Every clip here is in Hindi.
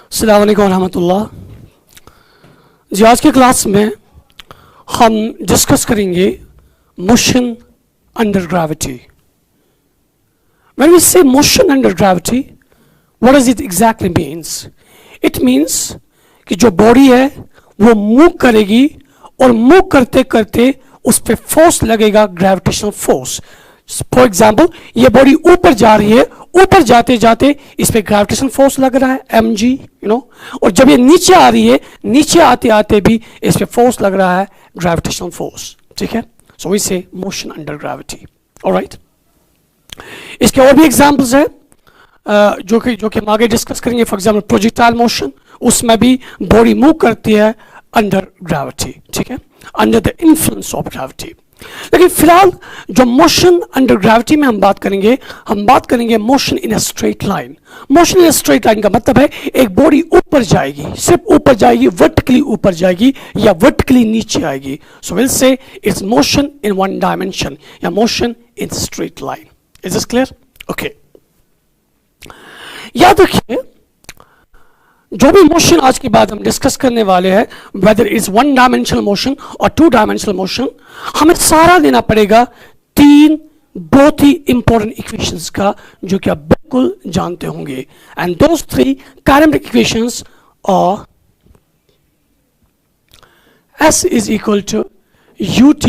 अस्सलाम वालेकुम रहमतुल्लाह जी। आज की क्लास में हम डिस्कस करेंगे motion under gravity. When we say motion under gravity, what does it exactly means? It means कि जो बॉडी है वो मूव करेगी और मूव करते करते उस पर फोर्स लगेगा, ग्रेविटेशनल फोर्स। फॉर एग्जाम्पल ये बॉडी ऊपर जा रही है, ऊपर जाते जाते इस पे ग्रेविटेशनल फोर्स लग रहा है mg, यू नो, और जब ये नीचे आ रही है, नीचे आते आते भी इस पे फोर्स लग रहा है, ग्रेविटेशनल फोर्स। ठीक है, सो वी से मोशन अंडर ग्रेविटी। ऑलराइट, इसके और भी एग्जाम्पल्स है जो कि हम आगे डिस्कस करेंगे। फॉर एग्जाम्पल प्रोजेक्टाइल मोशन, उसमें भी बॉडी मूव करती है अंडर ग्रेविटी। ठीक है, under the influence of gravity. लेकिन फिलहाल जो मोशन अंडर ग्रेविटी में हम बात करेंगे motion in a straight line. Motion in a straight line का मतलब है एक बॉडी ऊपर जाएगी, सिर्फ ऊपर जाएगी, वर्टिकली ऊपर जाएगी या वर्टिकली नीचे आएगी। So will say it's motion in one dimension या motion in straight line. Is this clear? Okay, याद रखिए जो भी मोशन आज के बाद हम डिस्कस करने वाले हैं, whether is one dimensional motion और टू डायमेंशनल मोशन, हमें सारा देना पड़ेगा तीन बहुत ही इंपॉर्टेंट इक्वेशंस का, जो कि आप बिल्कुल जानते होंगे। And those three kinematic equations are S is equal to ut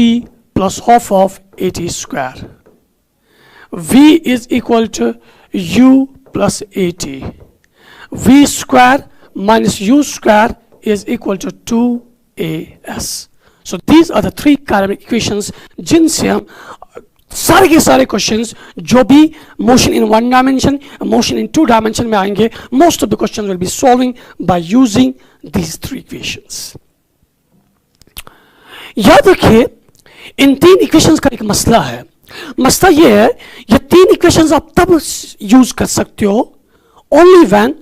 plus half of at square, v is equal to u plus at, v square minus u square is equal to 2as. So these are the three kinematic equations जिनसे हम सारे के सारे क्वेश्चंस जो भी motion in one dimension, motion in two dimension में आएंगे, most of the questions will be solving by using these three equations. याद रखिए इन तीन इक्वेशंस का एक मसला है। मसला ये है, ये तीन इक्वेशंस आप तब यूज कर सकते हो ओनली व्हेन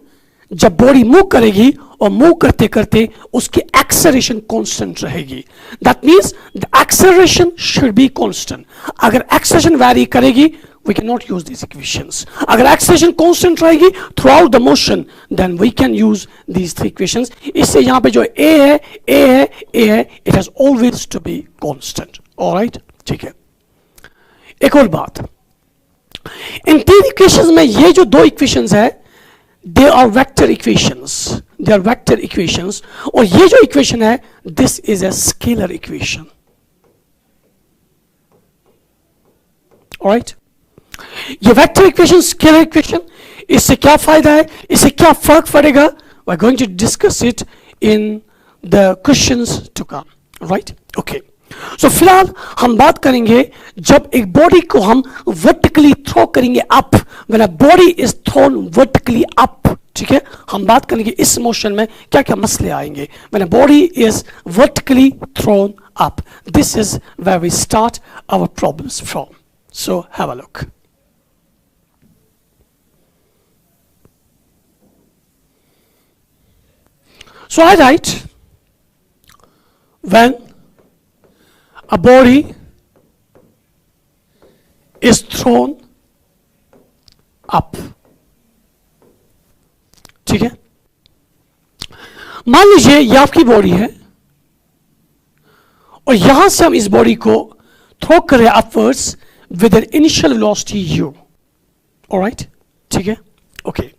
जब बॉडी मूव करेगी और मूव करते करते उसकी एक्सेलरेशन कांस्टेंट रहेगी। That means the acceleration should be constant. अगर एक्सेलरेशन वैरी करेगी, we cannot use these equations. अगर एक्सेलरेशन कांस्टेंट रहेगी throughout the motion, then we can use these three equations. इससे यहां पे जो a है, it has always to be constant. Alright, ठीक है। एक और बात, इन तीन इक्वेशंस में ये जो दो इक्वेशंस है, they are vector equations, और ये जो इक्वेशन है, this is a scalar equation. Alright, ये वेक्टर इक्वेशन, स्केलर इक्वेशन, इससे क्या फायदा है, इससे क्या फर्क पड़ेगा, we are going to discuss it in the questions to come. Right, okay. So फिलहाल हम बात करेंगे जब एक बॉडी को हम वर्टिकली थ्रो करेंगे up, when a body is thrown vertically up. ठीक है, हम बात करेंगे इस मोशन में क्या क्या मसले आएंगे। When a body is vertically thrown up, this is where we start our problems from. So have a look. So I write, when a body is thrown up, ठीक है, मान लीजिए ये आपकी बॉडी है और यहां से हम इस बॉडी को थ्रो करें upwards with an initial velocity u। Alright, ठीक है, ओके।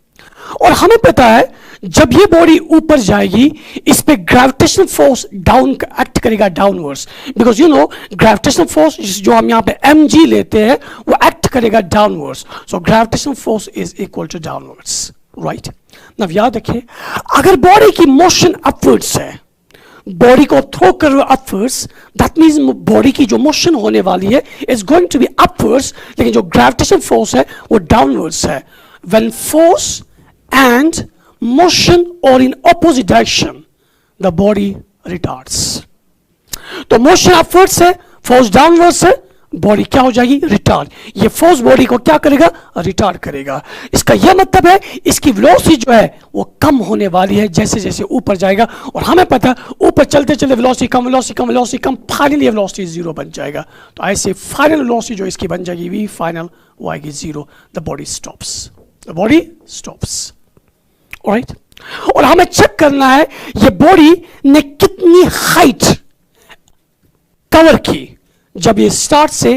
और हमें पता है जब ये बॉडी ऊपर जाएगी, इस पे ग्रेविटेशनल फोर्स डाउन एक्ट करेगा, downwards, because you know gravitational force जो हम यहां पे mg लेते हैं वो एक्ट करेगा downwards. So gravitational force is equal to downwards. Right, अब याद रखिए अगर बॉडी की मोशन अपवर्ड्स है, बॉडी को थ्रो कर रहे हो अपवर्ड्स, दैट मींस बॉडी की जो मोशन होने वाली है is going to be upwards, लेकिन जो ग्रेविटेशनल फोर्स है वो डाउनवर्ड्स है। When force and motion or in opposite direction, the body retards. तो मोशन अपवर्ड्स है, फोर्स डाउनवर्ड्स है, बॉडी क्या हो जाएगी, रिटार्ड। ये फोर्स बॉडी को क्या करेगा, रिटार्ड करेगा। इसका यह मतलब है इसकी वेलोसिटी जो है वो कम होने वाली है जैसे जैसे ऊपर जाएगा, और हमें पता है ऊपर चलते चलते वेलोसिटी कम, फाइनली वेलोसिटी जीरो बन जाएगा। तो ऐसे फाइनल वेलोसिटी जो इसकी बन जाएगी v फाइनल वो आएगी zero, the body stops. Alright, और हमें चेक करना है ये बॉडी ने कितनी हाइट कवर की जब ये स्टार्ट से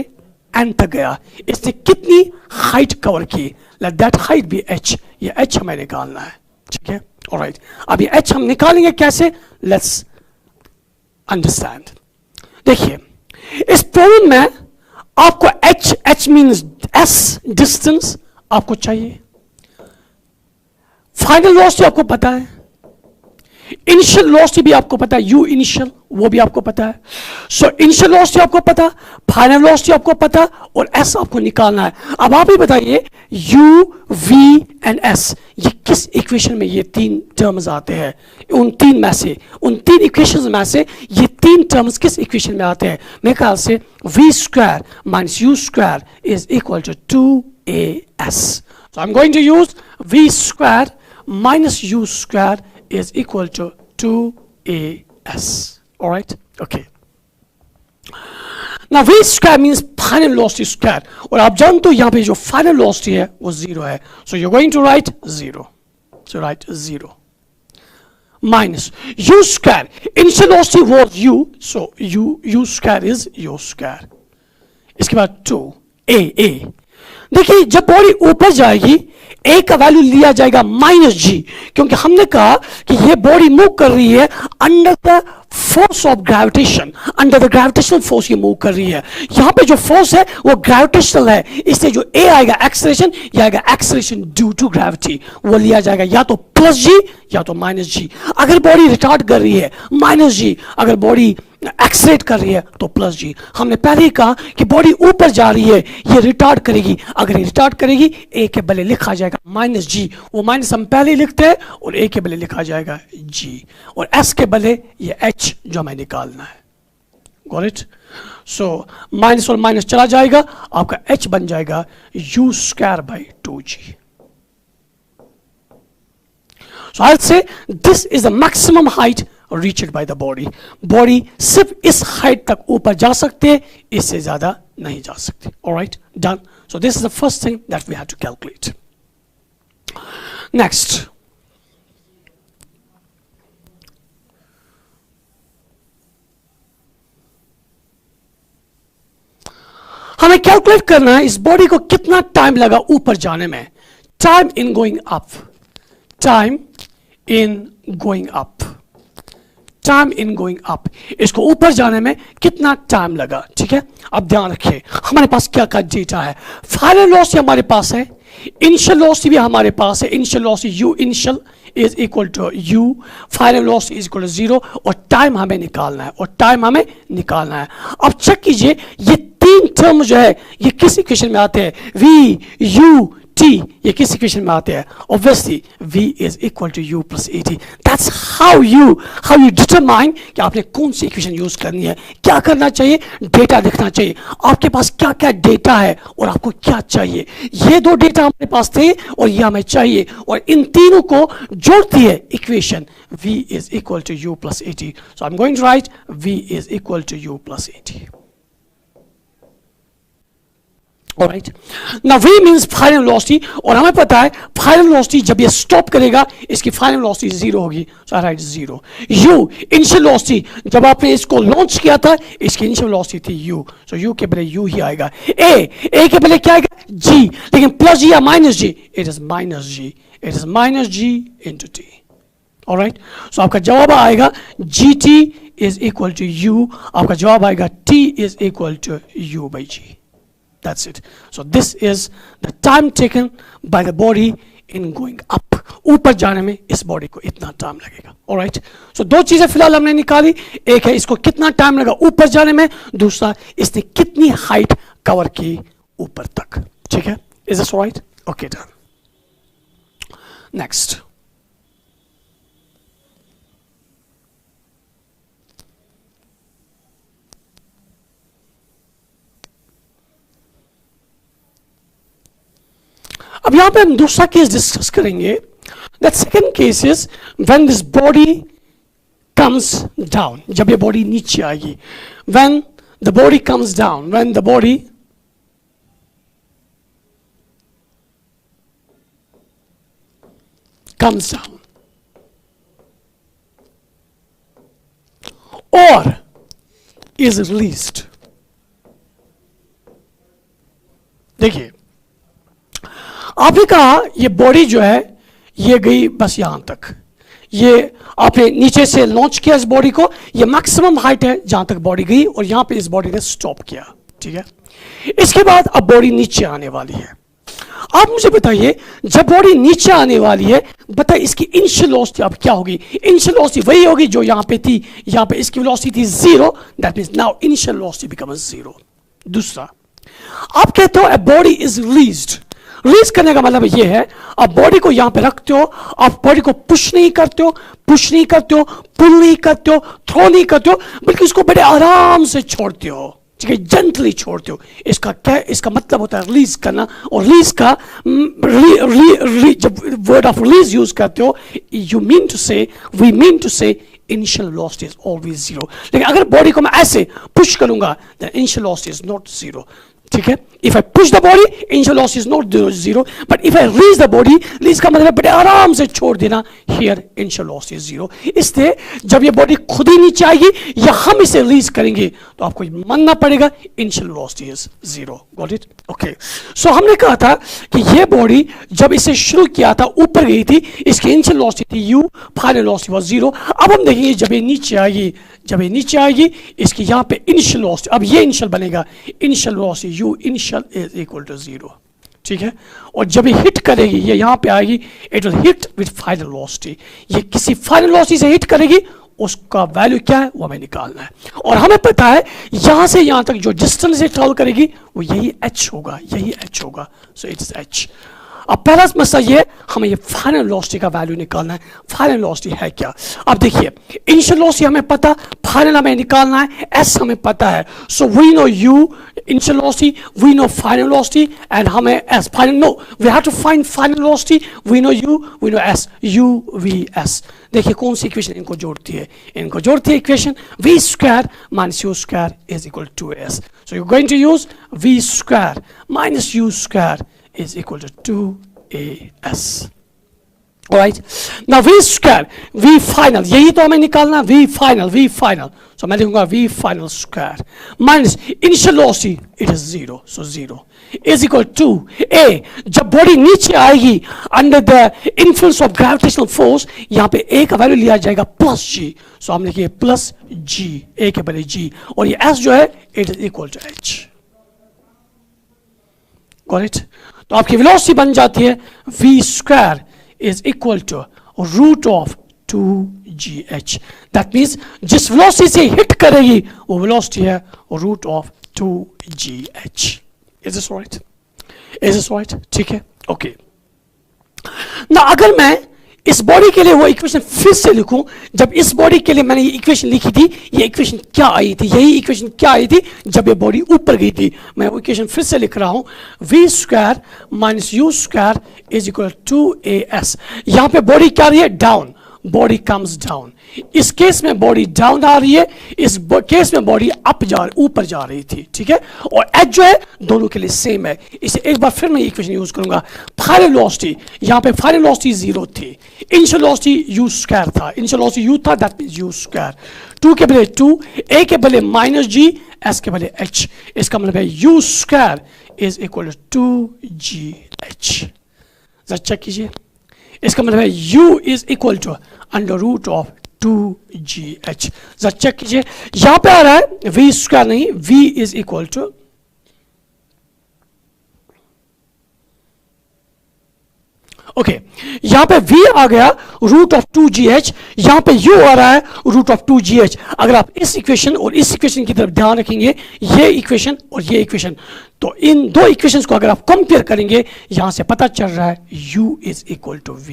एंड तक गया, इसने कितनी हाइट कवर की। Let that height be h, ये h हमें निकालना है, ठीक है। ऑलराइट, अब ये h हम निकालेंगे कैसे, लेट्स अंडरस्टैंड। देखिए इस प्रॉब्लम में आपको h मींस s डिस्टेंस आपको चाहिए, फाइनल वेलोसिटी आपको पता है, इनिशियल वेलोसिटी भी आपको पता है, u इनिशियल वो भी आपको पता है। सो इनिशियल वेलोसिटी आपको पता, फाइनल वेलोसिटी आपको पता और s आपको निकालना है। अब आप ही बताइए u, v एंड s ये किस इक्वेशन में ये तीन टर्म्स आते हैं, उन तीन में से, उन तीन इक्वेशंस में से ये तीन टर्म्स किस इक्वेशन में आते हैं। मेरे ख्याल से v square minus u square is equal to 2as। So I am going to use v स्क्वायर minus u square is equal to 2as. All right, okay. Now v square means final velocity square, और आप जानते हो यहाँ पे जो final velocity है वो 0 है, so you're going to write 0. So write 0 minus u square. Initial velocity was u, so u square is u square. इसके बाद 2a। देखिए जब बॉडी ऊपर जाएगी a का वैल्यू लिया जाएगा माइनस g, क्योंकि हमने कहा कि ये बॉडी मूव कर रही है under the force of gravitation, under the gravitational force ये मूव कर रही है। यहां पे जो फोर्स है वो ग्रेविटेशनल है, इसलिए जो a आएगा एक्सेलरेशन, ये आएगा एक्सेलरेशन ड्यू टू ग्रेविटी, वो लिया जाएगा या तो प्लस g या तो माइनस g। अगर बॉडी रिटार्ड कर रही है माइनस g, अगर बॉडी एक्सेलरेट कर रही है तो प्लस g। हमने पहले ही कहा कि बॉडी ऊपर जा रही है ये रिटार्ड करेगी, अगर ये रिटार्ड करेगी a के बदले लिखा जाएगा माइनस g, वो माइनस हम पहले ही लिखते हैं, और a के बदले लिखा जाएगा g, और s के बदले ये h जो हमें निकालना है। Got it? सो माइनस और माइनस चला जाएगा, आपका h बन जाएगा u square by 2g। So I'll say this is the maximum height reached by the body. Body सिर्फ इस हाइट तक ऊपर जा सकते हैं, इससे ज्यादा नहीं जा सकते। Alright, done. So this is the first thing that we have to calculate. Next, हमें कैलकुलेट करना है इस बॉडी को कितना टाइम लगा ऊपर जाने में। Time in going up, time in going up, time in going up, इसको ऊपर जाने में कितना टाइम लगा। ठीक है, अब ध्यान रखिए हमारे पास क्या क्या डेटा है। फाइनल वेलोसिटी हमारे पास है, इनिशियल वेलोसिटी भी हमारे पास है, initial velocity u initial is equal to u, final velocity is equal to 0, और टाइम हमें निकालना है, और टाइम हमें निकालना है। अब चेक कीजिए ये तीन टर्म जो है ये किस इक्वेशन में आते हैं, v, u, t, ये किस इक्वेशन में आते हैं। Obviously v is equal to u plus at। That's how you determine कि आपने कौन सी इक्वेशन यूज करनी है। क्या करना चाहिए, डेटा लिखना चाहिए, आपके पास क्या क्या डेटा है और आपको क्या चाहिए। ये दो डेटा हमारे पास थे और ये हमें चाहिए, और इन तीनों को जोड़ती है equation v is equal to u plus at। So I am going to write v is equal to u plus at। Alright. Now v means final velocity, और हमें पता है फाइनल वेलोसिटी जब ये स्टॉप करेगा इसकी फाइनल वेलोसिटी 0 होगी। सो आई राइट 0। u इनिशियल वेलोसिटी, जब आपने इसको लॉन्च किया था इसकी इनिशियल वेलोसिटी थी u, सो u के बदले u ही आएगा। a के बदले क्या आएगा g, लेकिन प्लस g या minus g, it is minus g, it is minus g into t। Alright, so आपका जवाब आएगा gt is equal to u, आपका जवाब आएगा t is equal to u by g। That's it. So this is the time taken by the body in going up. ऊपर जाने में इस बॉडी को इतना टाइम लगेगा। Alright. So दो चीजें फिलहाल हमने निकाली, एक है इसको कितना टाइम लगा ऊपर जाने में, दूसरा इसने कितनी हाइट कवर की ऊपर तक। ठीक है, is this alright? Okay, done. Next. अब यहां पे हम दूसरा केस डिस्कस करेंगे। That second case is when this body comes down, जब ये बॉडी नीचे आएगी। When the body comes down, when the body comes down, or is released. देखिए, आपने कहा ये बॉडी जो है ये गई बस यहां तक, ये आपने नीचे से लॉन्च किया इस बॉडी को, ये मैक्सिमम हाइट है जहां तक बॉडी गई और यहां पे इस बॉडी ने स्टॉप किया, ठीक है। इसके बाद अब बॉडी नीचे आने वाली है। आप मुझे बताइए, जब बॉडी नीचे आने वाली है, बताइए इसकी इनिशियल वेलोसिटी अब क्या होगी? इनिशियल वेलोसिटी वही होगी जो यहां पे थी, यहां पे इसकी वेलोसिटी थी 0, that means now initial velocity becomes 0। दूसरा, आप कहते हो अ बॉडी इज रिलीज्ड। रिलीज करने का मतलब ये है, आप बॉडी को यहां पे रखते हो, आप बॉडी को पुश नहीं करते हो, पुल नहीं करते हो, थ्रो नहीं करते हो, बल्कि उसको बड़े आराम से छोड़ते हो, ठीक है, जेंटली छोड़ते हो। इसका क्या, इसका मतलब होता है रिलीज करना। और रिलीज का जब वर्ड ऑफ रिलीज यूज करते हो, you mean to say, we mean to say initial velocity is always 0। लेकिन अगर बॉडी को मैं ऐसे पुश करूंगा, then initial velocity is not 0, ठीक है। If I push the body, initial velocity is not 0, but if I release the body, release का मतलब बड़े आराम से छोड़ देना, हियर इनिशियल वेलोसिटी इज 0। इसलिए जब ये बॉडी खुद ही नीचे आएगी या हम इसे रिलीज करेंगे तो आपको मानना पड़ेगा initial velocity is 0। Got it? Okay. So हमने कहा था कि ये बॉडी जब इसे शुरू किया था ऊपर गई थी, इसकी इनिशियल वेलोसिटी थी u, फाइनल वेलोसिटी वाज 0। अब हम देखेंगे जब ये नीचे आएगी, इसकी यहां पे इनिशियल वेलोसिटी, अब ये इनिशियल बनेगा, initial velocity u initial is equal to 0, ठीक है। और जब ये हिट करेगी, ये यहां पे आएगी, it will hit with final velocity. ये किसी फाइनल वेलोसिटी से हिट करेगी, उसका वैल्यू क्या है वो हमें निकालना है। और हमें पता है यहां से यहां तक जो डिस्टेंस से ट्रैवल करेगी वो यही h होगा, सो इट इज h। अब पहला मसला ये, हमें ये फाइनल वेलोसिटी का वैल्यू निकालना है। फाइनल वेलोसिटी है क्या? अब देखिए, इनिशियल वेलोसिटी हमें पता, फाइनल हमें निकालना है, s हमें पता है। So we know u initial velocity, we know final velocity, and हमें s final, no we have to find final velocity, we know u, we know s, u v s। देखिए कौन सी इक्वेशन इनको जोड़ती है? Equation v square minus u square is equal to s। So you going to use v square minus u square is equal to 2as. Alright, now v square, v final, यही तो हमें निकालना, v final, so मैं लिखूंगा v final square minus initial velocity, it is 0, so 0 is equal to a। जब बॉडी नीचे आएगी under the influence of gravitational force, यहाँ पे a का वैल्यू लिया जाएगा प्लस g, so हम लिखिए प्लस g, a के बड़े g, और ये s जो है it is equal to h। Got it? तो आपकी वेलोसिटी बन जाती है v square is equal to root of 2gh। That means जिस वेलोसिटी से हिट करेगी वो वेलोसिटी है root of 2gh। Is this right? ठीक है, ओके। ना अगर मैं इस बॉडी के लिए वो इक्वेशन फिर से लिखूं, जब इस बॉडी के लिए मैंने ये इक्वेशन लिखी थी, ये इक्वेशन क्या आई थी? यही इक्वेशन क्या आई थी जब ये बॉडी ऊपर गई थी? मैं वो इक्वेशन फिर से लिख रहा हूं, v square minus u square is equal to as। यहां पे बॉडी क्या रही है? Down, body comes down. इस केस में बॉडी डाउन आ रही है, इस केस में बॉडी ऊपर जा रही थी, ठीक है। और h जो है दोनों के लिए सेम है। इसे एक बार फिर मैं इक्वेशन यूज करूंगा। फाइनल वेलोसिटी, यहां पे फाइनल वेलोसिटी 0 थी, इनिशियल वेलोसिटी u स्क्वायर था, इनिशियल वेलोसिटी u था, दैट मींस u स्क्वायर। 2 के बदले 2, a के बदले माइनस g, s के बदले h। इसका मतलब है u square is equal to 2gh। जरा चेक कीजिए, इसका मतलब है u is equal to under root of 2gh। जरा चेक कीजिए, यहां पे आ रहा है v स्क्वायर नहीं, v is equal to, okay, यहां पे v आ गया रूट ऑफ 2gh, यहां पे u आ रहा है रूट ऑफ 2gh। अगर आप इस इक्वेशन और इस इक्वेशन की तरफ ध्यान रखेंगे, ये इक्वेशन और ये इक्वेशन, तो इन दो इक्वेशंस को अगर आप कंपेयर करेंगे, यहां से पता चल रहा है u is equal to v।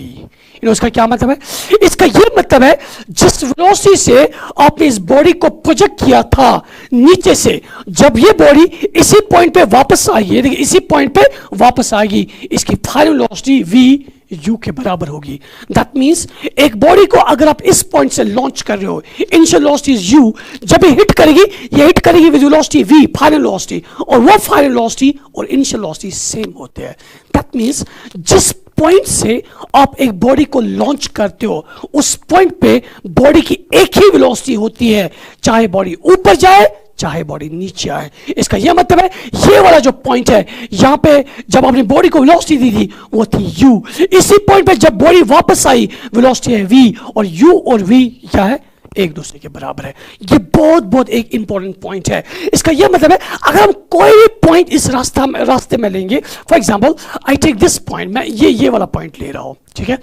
इसका क्या मतलब है? इसका ये मतलब है जिस वेलोसिटी से आपने इस बॉडी को प्रोजेक्ट किया था नीचे से, जब ये बॉडी इसी पॉइंट पे वापस आएगी, देखिए इसी पॉइंट पे वापस आएगी, इसकी फाइनल वेलोसिटी v u के बराबर होगी। दैट मींस एक बॉडी को अगर आप इस पॉइंट से लॉन्च कर रहे हो, इनिशियल वेलोसिटी इज u, जब ये हिट करेगी with velocity v, final velocity, और वो फाइनल वेलोसिटी और इनिशियल वेलोसिटी सेम होते हैं। दैट मींस जिस पॉइंट से आप एक बॉडी को लॉन्च करते हो, उस पॉइंट पे बॉडी की एक ही वेलोसिटी होती है, चाहे बॉडी ऊपर जाए चाहे बॉडी नीचे आए। इसका यह मतलब है ये वाला जो पॉइंट है यहां पे जब आपने बॉडी को वेलोसिटी दी थी वो थी u, इसी पॉइंट पे जब बॉडी वापस आई वेलोसिटी है v, और u और v क्या है, एक दूसरे के बराबर है। ये बहुत बहुत एक इंपॉर्टेंट पॉइंट है। इसका यह मतलब है अगर हम कोई भी पॉइंट इस रास्ते में लेंगे, for example I take this point, मैं ये वाला पॉइंट ले रहा हूं, ठीक है।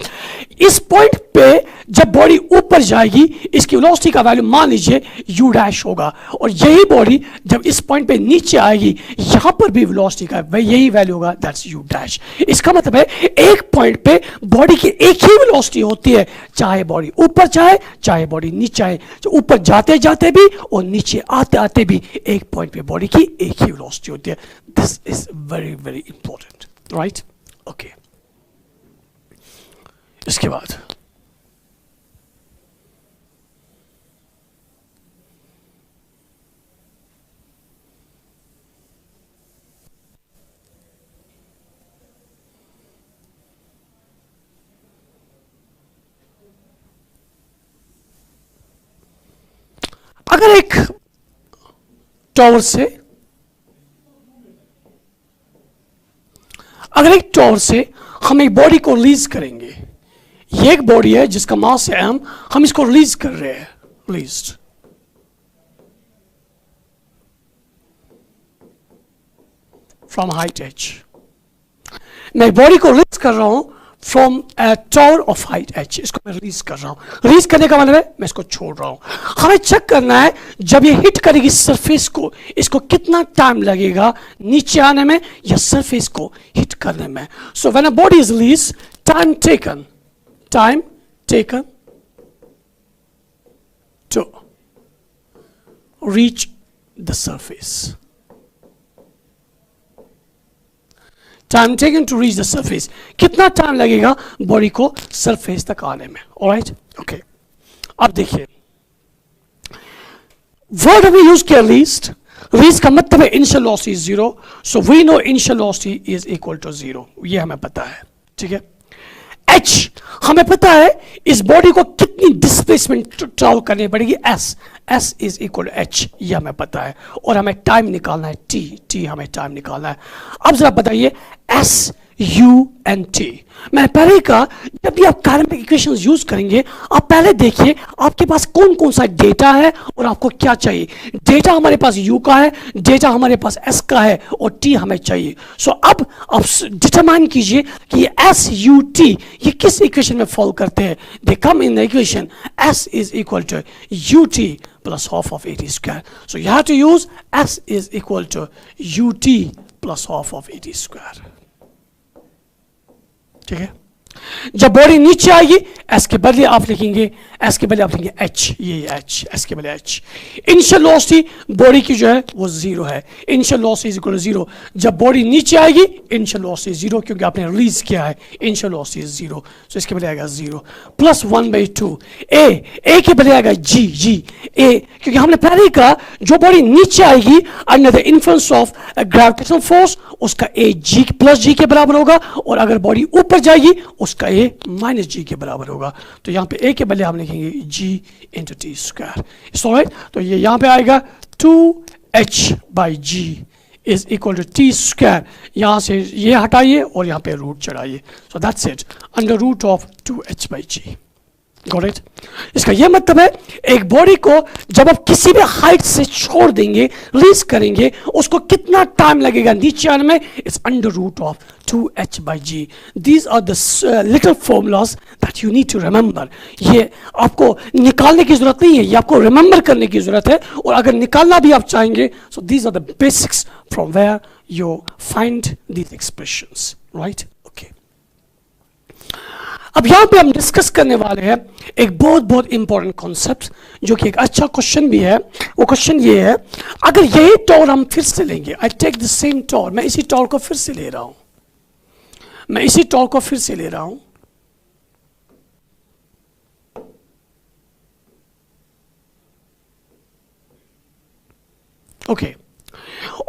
इस पॉइंट पे जब बॉडी ऊपर जाएगी इसकी वेलोसिटी का वैल्यू मान लीजिए u डैश होगा, और यही बॉडी जब इस पॉइंट पे नीचे आएगी यहां पर भी वेलोसिटी का यही वैल्यू होगा, दैट्स u डैश। इसका मतलब है एक पॉइंट पे बॉडी की एक ही वेलोसिटी होती है, चाहे बॉडी ऊपर जाए चाहे बॉडी नीचे आए, तो ऊपर जाते जाते भी और नीचे आते आते भी एक पॉइंट पे बॉडी की एक ही वेलोसिटी होती है। This is very very important, right, okay. इसके बाद अगर एक टावर से हम एक बॉडी को रिलीज करेंगे, ये एक बॉडी है जिसका मास है m, हम इसको रिलीज कर रहे हैं, रिलीज्ड फ्रॉम हाइट h। मैं बॉडी को रिलीज कर रहा हूं from tower of height h, इसको मैं रिलीज कर रहा हूं। रिलीज करने का मतलब है मैं इसको छोड़ रहा हूं। हमें चेक करना है जब ये हिट करेगी सरफेस को, इसको कितना टाइम लगेगा नीचे आने में या सरफेस को हिट करने में। So when a body is release, time taken to reach the surface. Time taken to reach the surface. कितना टाइम लगेगा बॉडी को सरफेस तक आने में, ऑलराइट, ओके। अब देखिए वर्ड हमने यूज किया लीस्ट। लीस्ट का मतलब है initial velocity is 0, so we know initial velocity is equal to 0, ये हमें पता है, ठीक है। h हमें पता है इस बॉडी को कितनी डिस्प्लेसमेंट ट्रैवल करनी पड़ेगी, s is equal to h, ये हमें पता है, और हमें टाइम निकालना है t हमें टाइम निकालना है। अब जरा बताइए s u and t। मैंने पहले ही कहा जब भी आप काइनेमेटिक इक्वेशंस यूज करेंगे आप पहले देखिए आपके पास कौन कौन सा डेटा है और आपको क्या चाहिए। डेटा हमारे पास u का है, डेटा हमारे पास s का है, और t हमें चाहिए। सो अब आप डिटरमाइन कीजिए कि ये s u t ये किस इक्वेशन में फॉलो करते हैं। They come in the equation s is equal to ut plus half of at square. So you have to use s is equal to ut plus half of at square. ठीक है। जब बॉडी नीचे आएगी एस के बदले आप लिखेंगे एच, ये एच, एस के बदले एच। इनिशियल वेलोसिटी बॉडी की जो है वो 0 है, initial velocity is equal to 0। जब बॉडी नीचे आएगी इनिशियल वेलोसिटी 0, क्योंकि आपने रिलीज किया है, इनिशियल वेलोसिटी 0, सो इसके बदले आएगा 0 प्लस 1/2 ए के बदले आएगा जी ए, क्योंकि हमने पहले ही कहा जो बॉडी नीचे आएगी under the influence of gravitational force उसका ए जी प्लस जी के बराबर होगा, और अगर बॉडी ऊपर जाएगी उसका ए माइनस जी के बराबर होगा। तो यहाँ पे ए के बदले हम लिखेंगे g into t square, right. तो ये यहाँ पे आएगा 2h/g is equal to t square. यहाँ से ये हटाइए और यहाँ पे रूट चढ़ाइए, so that's it, under root of 2h/g। Got it. इसका यह मतलब है एक बॉडी को जब आप किसी भी हाइट से छोड़ देंगे, रिलीज करेंगे, उसको कितना टाइम लगेगा नीचे आने में, it's under root of 2h/g। These are the little formulas that you need to remember. ये आपको निकालने की जरूरत नहीं है, ये आपको रिमेंबर करने की जरूरत है, और अगर निकालना भी आप चाहेंगे so these are the basics from where you find these expressions, right, okay. अब यहां पे हम डिस्कस करने वाले हैं एक बहुत बहुत इंपॉर्टेंट कॉन्सेप्ट, जो कि एक अच्छा क्वेश्चन भी है। वो क्वेश्चन ये है, अगर यही टॉर हम फिर से लेंगे, I take the same tower, मैं इसी टॉर को फिर से ले रहा हूं, ओके।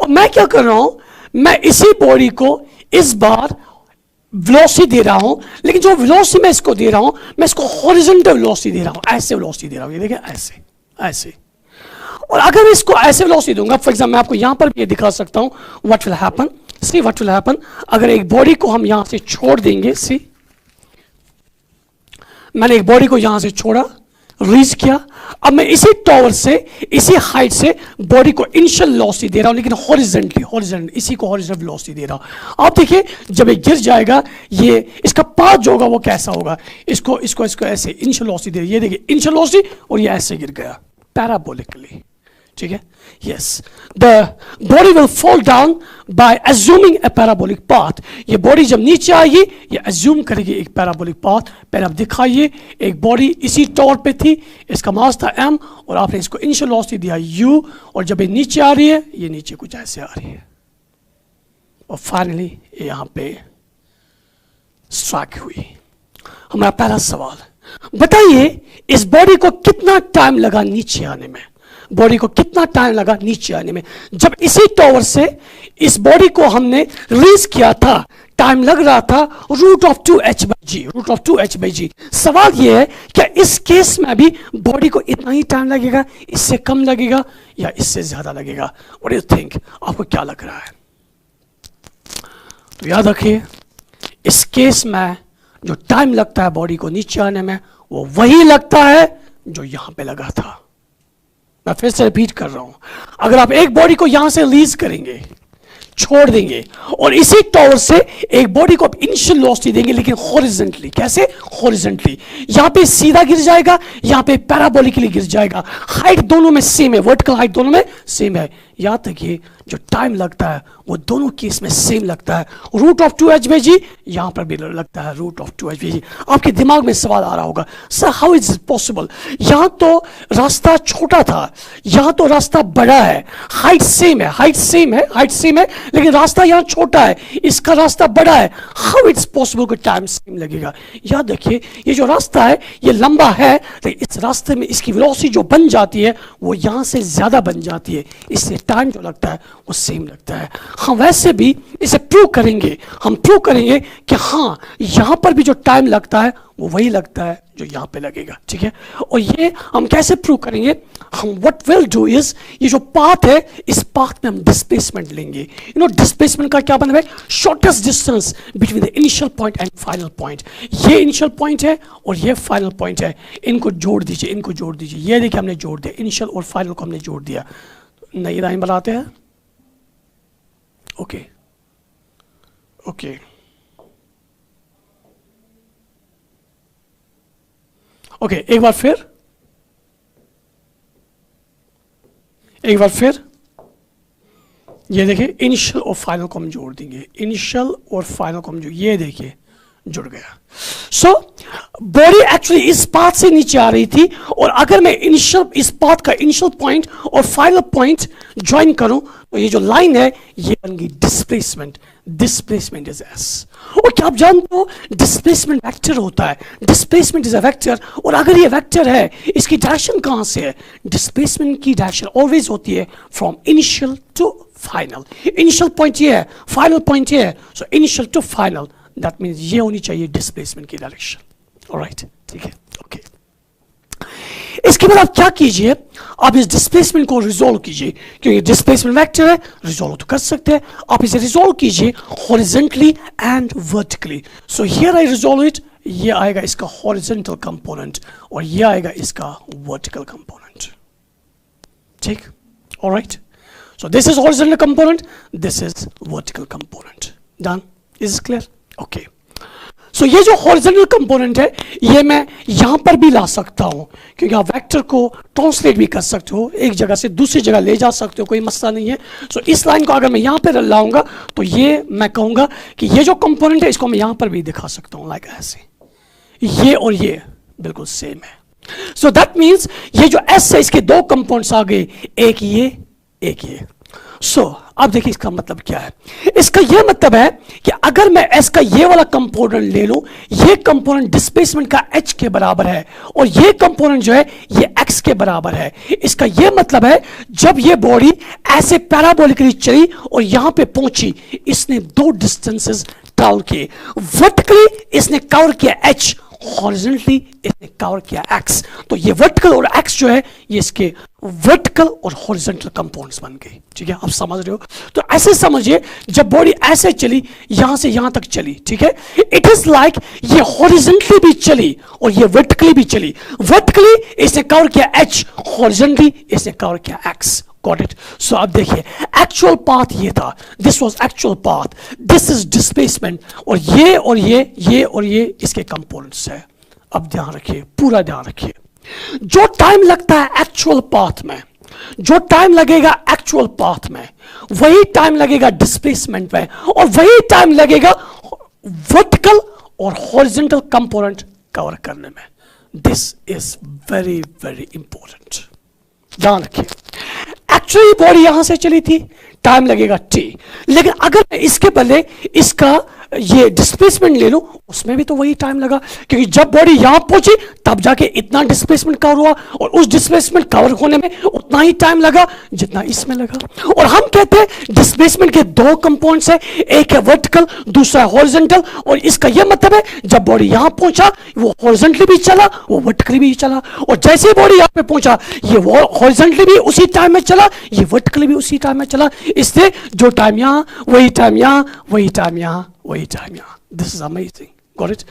और मैं क्या कर रहा हूं, मैं इसी बॉडी को इस बार वेलोसिटी दे रहा हूं, लेकिन जो वेलोसिटी मैं इसको दे रहा हूं, मैं इसको हॉरिजॉन्टल वेलोसिटी दे रहा हूं, ऐसे वेलोसिटी दे रहा हूं, ये देखिए ऐसे ऐसे। और अगर मैं इसको ऐसे वेलोसिटी दूंगा, फॉर एग्जाम्पल मैं आपको यहां पर भी ये दिखा सकता हूं, what will happen, see what will happen, अगर एक बॉडी को हम यहां से छोड़ देंगे, सी मैंने एक बॉडी को यहां से छोड़ा, रीच किया, अब मैं इसी टॉवर से, इसी हाइट से बॉडी को इनिशियल वेलोसिटी दे रहा हूं, लेकिन हॉरिजॉन्टली इसी को हॉरिजॉन्टल वेलोसिटी दे रहा हूं। आप देखिए जब ये गिर जाएगा, ये इसका पाथ जो होगा वो कैसा होगा, इसको इसको इसको ऐसे इनिशियल वेलोसिटी दे रही है, ये देखिए इनिशियल वेलोसिटी, और ये ऐसे गिर गया पैराबोलिकली, ठीक है। Yes, the body will fall down by assuming A parabolic path. ये बॉडी जब नीचे आएगी, ये अज्यूम करेगी एक पैराबोलिक पाथ। पहले आप दिखाइए, एक बॉडी इसी टॉर पे थी, इसका मास था m, और आपने इसको इनिशियल वेलोसिटी दिया u, और जब ये नीचे आ रही है, ये नीचे कुछ ऐसे आ रही है, और फाइनली यहां पे स्ट्राइक हुई। हमारा पहला सवाल, बताइए इस बॉडी को कितना टाइम लगा नीचे आने में, बॉडी को कितना टाइम लगा नीचे आने में। जब इसी टॉवर से इस बॉडी को हमने रिलीज किया था, टाइम लग रहा था √2h/g। सवाल यह है, क्या इस केस में भी बॉडी को इतना ही टाइम लगेगा, इससे कम लगेगा, या इससे ज्यादा लगेगा? व्हाट डू यू थिंक, आपको क्या लग रहा है? तो याद रखिए, इस केस में जो टाइम लगता है बॉडी को नीचे आने में, वो वही लगता है जो यहां पे लगा था। मैं फिर से रिपीट कर रहा हूं, अगर आप एक बॉडी को यहां से रिलीज करेंगे, छोड़ देंगे, और इसी टॉवर से एक बॉडी को आप इनिशियल वेलोसिटी देंगे, लेकिन हॉरिजॉन्टली, कैसे हॉरिजॉन्टली, यहां पे सीधा गिर जाएगा, यहां पे पैराबोलिकली गिर जाएगा, हाइट दोनों में सेम है, वर्टिकल हाइट दोनों में सेम है। याद रखिए, जो टाइम लगता है वो दोनों केस में सेम लगता है, √2h/g, यहां पर भी लगता है √2h/g। आपके दिमाग में सवाल आ रहा होगा, sir how is it possible, यहां तो रास्ता छोटा था, यहां तो रास्ता बड़ा है, हाइट सेम है, लेकिन रास्ता यहां छोटा है, इसका रास्ता बड़ा है, हाउ इट्स पॉसिबल कि टाइम सेम लगेगा? याद रखिए, ये जो रास्ता है ये लंबा है, लेकिन इस रास्ते में इसकी वेलोसिटी जो बन जाती है वो यहां से ज्यादा बन जाती है, इससे टाइम जो लगता है वो सेम लगता है। हम वैसे भी इसे प्रूव करेंगे, हम प्रूव करेंगे कि हाँ, यहां पर भी जो टाइम लगता है वो वही लगता है जो यहां पे लगेगा, ठीक है। और ये हम कैसे प्रूव करेंगे? हम व्हाट विल डू इज, ये जो पाथ है, इस पाथ में हम डिस्प्लेसमेंट लेंगे। यू नो डिस्प्लेसमेंट का क्या मतलब है? Shortest distance between the initial point and final point. ये इनिशियल पॉइंट है और ये फाइनल पॉइंट है, इनको जोड़ दीजिए, इनको जोड़ दीजिए। ये देखिए हमने जोड़ दिया, इनिशियल और फाइनल को हमने जोड़ दिया। नई लाइन बनाते हैं, ओके ओके ओके, एक बार फिर ये देखिए, इनिशियल और फाइनल को हम जोड़ देंगे, इनिशियल और फाइनल को हम जोड़, ये देखिए जुड़ गया। सो बॉडी एक्चुअली इस पाथ से नीचे आ रही थी, और अगर मैं इस पाथ का इनिशियल पॉइंट और फाइनल पॉइंट ज्वाइन करूं, तो ये जो लाइन है ये बन गई डिस्प्लेसमेंट। Displacement is S. और क्या आप जानते हो, डिस्प्लेसमेंट वेक्टर होता है, डिस्प्लेसमेंट इज अ वेक्टर। और अगर ये वेक्टर है, इसकी डायरेक्शन कहां से है? डिस्प्लेसमेंट की डायरेक्शन ऑलवेज होती है from initial to final. Initial point ये है, फाइनल पॉइंट ये है, so initial to final, that means ये होनी चाहिए डिस्प्लेसमेंट की डायरेक्शन। ऑलराइट, ठीक है, ओके। इसके बाद आप क्या कीजिए, आप इस डिस्प्लेसमेंट को रिजोल्व कीजिए, क्योंकि डिस्प्लेसमेंट वेक्टर है, रिजोल्व तो कर सकते हैं। आप इसे रिजोल्व कीजिए horizontally and vertically. So here I resolve it, ये आएगा इसका हॉरिजॉन्टल कंपोनेंट और ये आएगा इसका वर्टिकल कंपोनेंट, ठीक। Alright, so this is horizontal component, this is vertical component. Done, is clear? Okay. So ये जो हॉरिजॉन्टल कंपोनेंट है, ये मैं यहां पर भी ला सकता हूं, क्योंकि आप वेक्टर को ट्रांसलेट भी कर सकते हो, एक जगह से दूसरी जगह ले जा सकते हो, कोई मसला नहीं है। सो इस लाइन को अगर मैं यहां पर लाऊंगा, तो ये मैं कहूंगा कि ये जो कंपोनेंट है, इसको मैं यहां पर भी दिखा सकता हूं, लाइक ऐसे। ये और ये बिल्कुल सेम है। सो दैट मीन्स ये जो एस है, इसके दो कंपोनेंट्स आ गए, एक ये, एक ये। सो अब देखिए इसका मतलब क्या है। इसका यह मतलब है कि अगर मैं एस का ये वाला कंपोनेंट ले लूं, ये कंपोनेंट डिस्प्लेसमेंट का एच के बराबर है, और ये कंपोनेंट जो है ये एक्स के बराबर है। इसका यह मतलब है, जब ये बॉडी ऐसे पैराबोलिकली चली और यहां पे पहुंची, इसने दो डिस्टेंसेस ट्रैवल किए। वर्टिकली इसने कवर किया h, हॉरिजॉन्टली इसने कवर किया x। तो ये वर्टिकल और x जो है ये इसके वर्टिकल और हॉरिजॉन्टल कंपाउंड्स बन गए। ठीक है, आप समझ रहे हो? तो ऐसे समझिए, जब बॉडी ऐसे चली, यहां से यहां तक चली, ठीक है, इट इज लाइक ये हॉरिजॉन्टली भी चली और ये वर्टिकली भी चली। वर्टिकली इसने कवर किया h, हॉरिजॉन्टली इसने कवर किया x। Got it? So अब देखिए, एक्चुअल पाथ ये था, this was actual path, this is displacement, और ये और ये और ये इसके कंपोनेंट्स है। अब ध्यान रखिए, पूरा ध्यान रखिए, जो टाइम लगता है एक्चुअल पाथ में, जो टाइम लगेगा एक्चुअल पाथ में, वही टाइम लगेगा डिस्प्लेसमेंट में, और वही टाइम लगेगा वर्टिकल और हॉरिजॉन्टल कंपोनेंट कवर करने में। This is very very important, ध्यान रखिए। एक्चुअली बॉडी यहां से चली थी, टाइम लगेगा t, लेकिन अगर मैं इसके बदले इसका ये डिस्प्लेसमेंट ले लूं, उसमें भी तो वही टाइम लगा, क्योंकि जब बॉडी यहां पहुंची तब जाके इतना डिस्प्लेसमेंट कवर हुआ, और उस डिस्प्लेसमेंट कवर होने में उतना ही टाइम लगा जितना इसमें लगा। और हम कहते हैं डिस्प्लेसमेंट के दो कंपाउंड्स है, एक है वर्टिकल, दूसरा है हॉरिजॉन्टल, और इसका यह मतलब है जब बॉडी यहां पहुंचा वो हॉरिजॉन्टली भी चला, वो वर्टिकली भी चला, और जैसे बॉडी यहां पे पहुंचा ये हॉरिजॉन्टली भी उसी टाइम में चला, ये वर्टिकली भी उसी टाइम में चला। इसलिए जो टाइम यहां वही टाइम यहां, वही टाइम यहां, वही टाइम यहां। This is amazing, got it?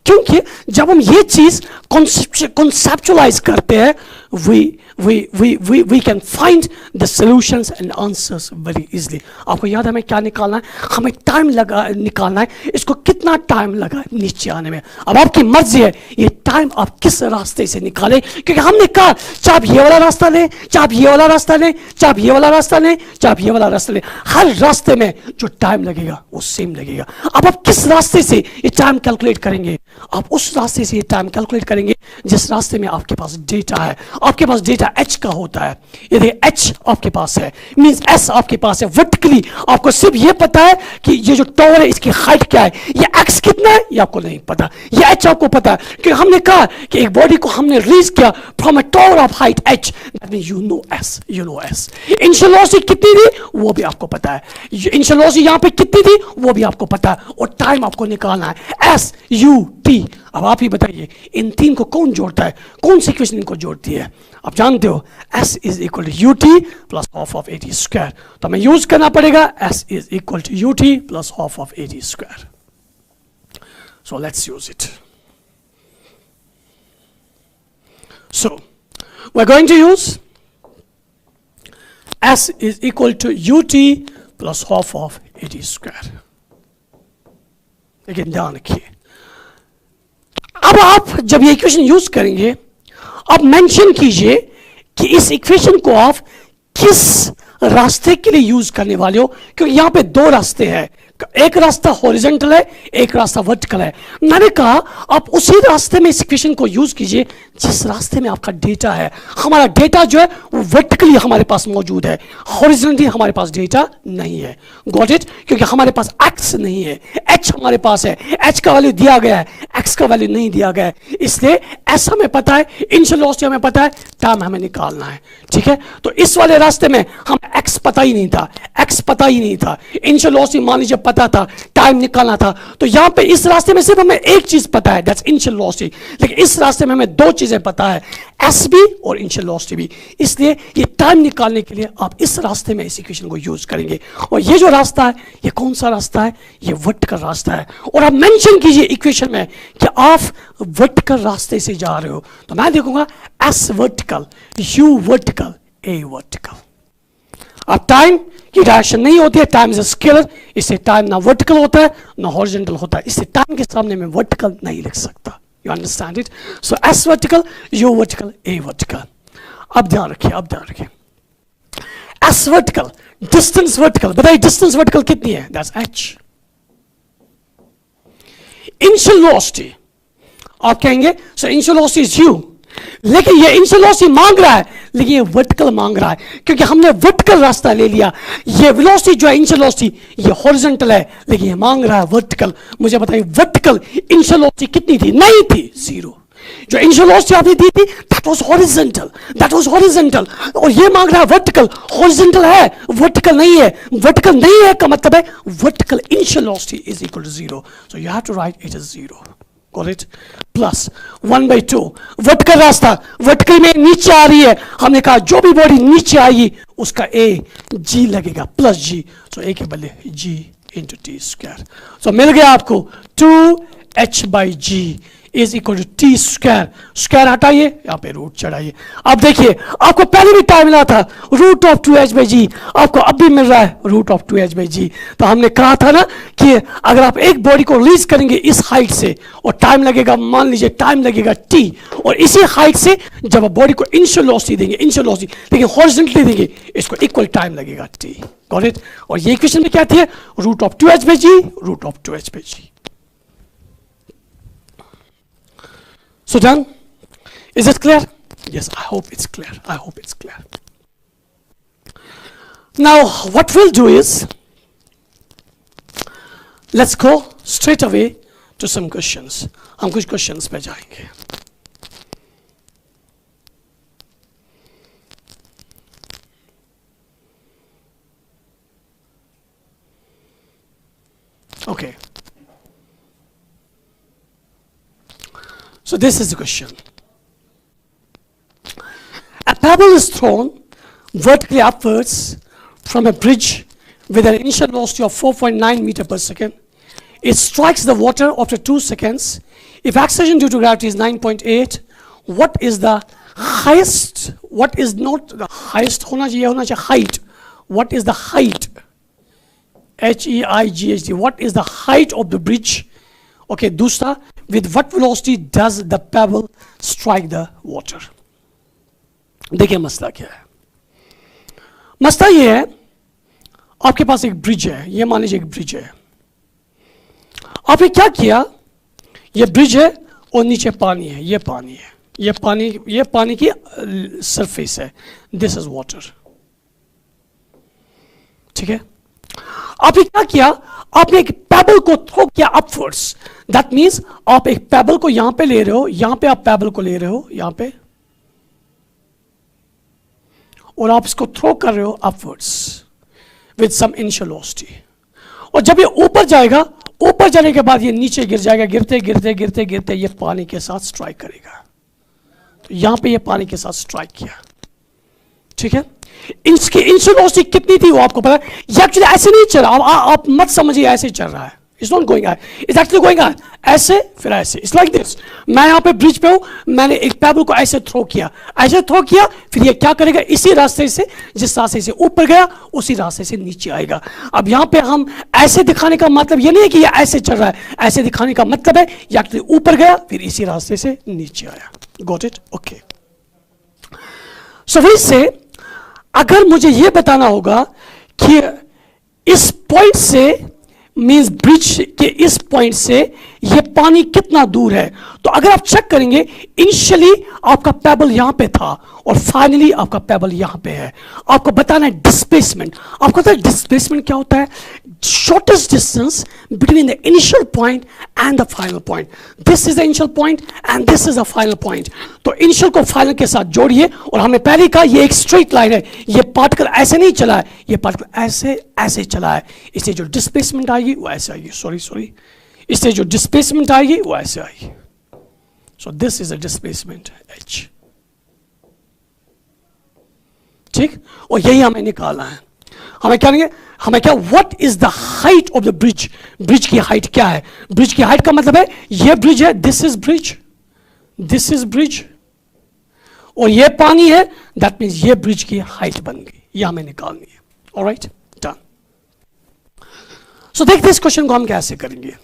क्योंकि जब हम ये चीज कॉन्सेप्चुअलाइज करते हैं, we can find the solutions and answers very easily. आपको याद है हमें क्या निकालना है? हमें टाइम निकालना है, इसको कितना टाइम लगा है नीचे आने में। अब आपकी मर्जी है ये टाइम आप किस रास्ते से निकालें, क्योंकि हमने कहा चाहे आप ये वाला रास्ता लें, चाहे आप ये वाला रास्ता लें, चाहे आप ये वाला रास्ता लें, चाहे आप ये वाला रास्ता लें, हर रास्ते में जो टाइम लगेगा वो सेम लगेगा। अब आप किस रास्ते से ये टाइम कैलकुलेट करेंगे? आप उस रास्ते से ये टाइम कैलकुलेट करेंगे जिस रास्ते में आपके पास डेटा है। आपके पास डेटा h का होता है, यदि h आपके पास है मींस s आपके पास है। वर्टिकली आपको सिर्फ ये पता है कि ये जो टावर है इसकी हाइट क्या है, ये x कितना है ये आपको नहीं पता, ये h आपको पता है, क्योंकि हमने कहा कि एक बॉडी को हमने रिलीज किया from a tower of height h, that means you know s, you know s। Initial velocity कितनी थी वो भी आपको पता है, इनिशियल वेलोसिटी यहां पे कितनी थी वो भी आपको पता है, और टाइम आपको निकालना है s u t। अब आप ही बताइए इन तीन को कौन जोड़ता है, कौन सी इक्वेशन इनको जोड़ती है? आप जानते हो s is equal to ut plus half of at square, तो हमें यूज करना पड़ेगा s is equal to ut plus half of at square. So let's use it. So we are going to use s is equal to ut plus half of at square. लेकिन ध्यान रखिए, अब आप जब ये इक्वेशन यूज करेंगे, आप मेंशन कीजिए कि इस इक्वेशन को आप किस रास्ते के लिए यूज करने वाले हो, क्योंकि यहां पे दो रास्ते हैं, एक रास्ता हॉरिजॉन्टल है, एक रास्ता वर्टिकल है। मैंने कहा आप उसी रास्ते में इस इक्वेशन को यूज कीजिए जिस रास्ते में आपका डेटा है। हमारा डेटा जो है वो वर्टिकली हमारे पास मौजूद है, हॉरिजॉन्टली हमारे पास डेटा नहीं है। Got it? क्योंकि हमारे पास x नहीं है, h हमारे पास है, h का वैल्यू दिया गया है, x का वैल्यू नहीं दिया गया है, इसलिए s हमें पता है, इनिशियल वेलोसिटी हमें पता है, टाइम हमें निकालना है। ठीक है, तो इस वाले रास्ते में हम x पता ही नहीं था, x पता ही नहीं था, इनिशियल वेलोसिटी मान लीजिए पता था, टाइम निकालना था। तो यहां पे इस रास्ते में सिर्फ हमें एक चीज पता है, दैट्स इनिशियल वेलोसिटी, लेकिन इस रास्ते में हमें दो चीजें पता है, s भी और इनिशियल वेलोसिटी भी। इसलिए ये टाइम निकालने के लिए आप इस रास्ते में इस इक्वेशन को यूज करेंगे, और ये जो रास्ता है ये कौन सा रास्ता है? ये वर्टिकल रास्ता है। और आप मेंशन कीजिए इक्वेशन में कि आप वर्टिकल रास्ते से जा रहे हो, तो मैं देखूंगा s vertical, u vertical, a vertical. अब टाइम की डायरेक्शन नहीं होती है, टाइम इज अ स्केलर, इससे टाइम ना वर्टिकल होता है ना हॉरिजॉन्टल होता है, इससे टाइम के सामने में वर्टिकल नहीं लिख सकता। You understand it? So s vertical, u vertical, a vertical. अब ध्यान रखिए, अब ध्यान रखिए, s वर्टिकल, डिस्टेंस वर्टिकल, बताइए डिस्टेंस वर्टिकल कितनी है? That's h। इनिशियल वेलोसिटी आप कहेंगे सो इनिशियल वेलोसिटी इज u, लेकिन ये इनिशियल वेलोसिटी मांग रहा है, लेकिन ये वर्टिकल मांग रहा है, क्योंकि हमने वर्टिकल रास्ता ले लिया। ये वेलोसिटी जो है इनिशियल वेलोसिटी ये हॉरिजॉन्टल है, लेकिन ये मांग रहा है वर्टिकल। मुझे बताइए वर्टिकल इनिशियल वेलोसिटी कितनी थी? नहीं थी, जीरो। जो इनिशियल वेलोसिटी आपने दी थी दैट वाज हॉरिजॉन्टल, और ये मांग रहा है वर्टिकल। हॉरिजॉन्टल है, वर्टिकल नहीं है। वर्टिकल नहीं है का मतलब है vertical initial velocity is equal to 0, so you have to write it is 0। Got it? Plus 1/2 vertical रास्ता, वर्टिकल में नीचे आ रही है, हमने कहा जो भी बॉडी नीचे आएगी उसका ए जी लगेगा प्लस जी, सो ए के बदले g into t square. So मिल गया आपको 2h/g is equal to t square. Square हटाइए, यहाँ पे रूट चढ़ाइए। अब देखिए आपको पहले भी टाइम मिला था रूट ऑफ 2h/g, आपको अब भी मिल रहा है रूट ऑफ 2h/g। तो हमने कहा था ना कि अगर आप एक बॉडी को रिलीज करेंगे इस हाइट से और टाइम लगेगा, मान लीजिए टाइम लगेगा t, और इसी हाइट से जब आप बॉडी को इनिशियल वेलोसिटी देंगे, इनिशियल वेलोसिटी लेकिन हॉरिजॉन्टली देंगे, इसको इक्वल टाइम लगेगा t। Got it? और ये इक्वेशन में क्या थी? Root of 2h/g, root of 2h/g। So done? Is it clear? Yes, I hope it's clear. I hope it's clear. Now, what we'll do is, let's go straight away to some questions. हम कुछ questions पे जाएंगे. Okay. So this is the question. A pebble is thrown vertically upwards from a bridge with an initial velocity of 4.9 meter per second. It strikes the water after 2 seconds. If acceleration due to gravity is 9.8, what is the highest? What is not the highest? होना चाहिए height. What is the height? H-E-I-G-H-T. What is the height of the bridge? Okay, दूसरा, with what velocity does the pebble strike the water? देखिए मसला क्या है। मसला ये है, आपके पास एक ब्रिज है, ये मान लीजिए एक ब्रिज है। आपने क्या किया, ये ब्रिज है और नीचे पानी है, ये पानी है, ये पानी की सरफेस है, दिस इज वाटर। ठीक है, आपने क्या किया, आपने एक पेबल को थ्रो किया अपवर्ड्स। दैट मींस आप एक पेबल को यहां पे ले रहे हो, यहां पे आप पेबल को ले रहे हो, यहां पे, और आप इसको थ्रो कर रहे हो upwards with some initial velocity. और जब ये ऊपर जाएगा, ऊपर जाने के बाद ये नीचे गिर जाएगा, गिरते गिरते गिरते गिरते ये पानी के साथ स्ट्राइक करेगा। तो यहां पे ये पानी के साथ स्ट्राइक किया। ठीक है, इसकी इनिशियल वेलोसिटी कितनी थी वो आपको पता है। ये एक्चुअली ऐसे नहीं चल रहा, आप मत समझिए ऐसे चल रहा है। It's not going it's actually going ऐसे फिर ऐसे। इट्स लाइक दिस, मैं यहाँ पे ब्रिज पे हूँ, मैंने एक पेबल को ऐसे थ्रो किया, फिर ये क्या करेगा, इसी रास्ते से, जिस रास्ते से ऊपर गया उसी रास्ते से नीचे आएगा। अब यहाँ पे हम ऐसे दिखाने का मतलब ये नहीं है कि ये ऐसे चल रहा है, ऐसे दिखाने का मतलब है ये एक्चुअली ऊपर गया फिर इसी रास्ते से नीचे आया। Got it? ओके। सो वही से अगर मुझे यह बताना होगा कि इस पॉइंट से, मींस ब्रिज के इस पॉइंट से यह पानी कितना दूर है, तो अगर आप चेक करेंगे इनिशियली आपका पेबल यहां पे था और फाइनली आपका पेबल यहां पे है। आपको बताना है डिस्प्लेसमेंट। आपको पता है डिस्प्लेसमेंट क्या होता है? Shortest distance between the initial point and the final point. This is the initial point and this is the final point. तो इनिशियल को फाइनल के साथ जोड़िए, और हमने पहले कहा ये एक स्ट्रेट लाइन है, ये पार्टिकल ऐसे नहीं चला है, ये पार्टिकल ऐसे ऐसे चला है, इससे जो डिस्प्लेसमेंट आएगी वो ऐसे आएगी, सॉरी, इससे जो डिस्प्लेसमेंट आएगी वो ऐसे आएगी। सो this is a displacement h। ठीक, और यही हमें निकालना है। हमें क्या लेंगे, हमें क्या, what is the height of the bridge. Bridge की हाइट क्या है? ब्रिज की हाइट का मतलब है ये ब्रिज है, दिस इज ब्रिज, और ये पानी है, दैट मीन्स ये ब्रिज की हाइट बन गई, ये हमें निकालनी है। Alright, done. सो देखते इस क्वेश्चन को हम कैसे करेंगे।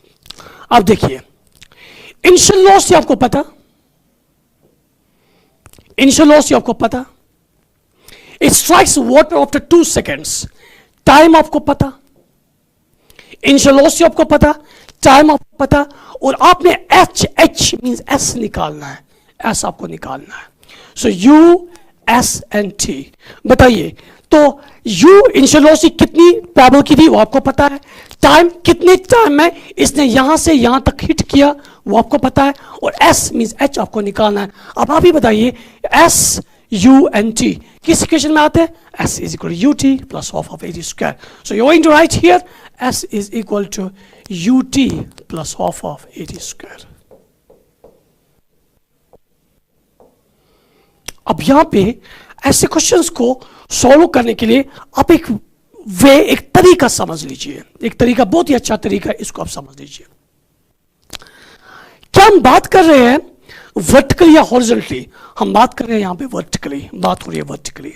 अब देखिए, इनिशियल वेलोसिटी आपको पता, इनिशियल वेलोसिटी आपको पता, it strikes water after 2 seconds, time आपको पता, इनिशियल वेलोसिटी आपको पता, टाइम आपको पता, और आपने h मींस s निकालना है, s आपको निकालना है। सो u, s एंड t। बताइए, तो u इनिशियल वेलोसिटी कितनी पेबल की थी वो आपको पता है, टाइम कितने टाइम में इसने यहां से यहां तक हिट किया वो आपको पता है, और s मींस h आपको निकालना है। अब आप ही बताइए s u and t किस इक्वेशन में आते हैं? s is equal to ut plus half of at square. So you're going to write here s is equal to ut plus half of at square. अब यहां पे ऐसे क्वेश्चंस को सॉल्व करने के लिए आप एक तरीका समझ लीजिए, एक तरीका, बहुत ही अच्छा तरीका, इसको आप समझ लीजिए। क्या हम बात कर रहे हैं वर्टिकली या हॉरिजॉन्टली? हम बात कर रहे हैं यहां पे वर्टिकली, बात हो रही है वर्टिकली।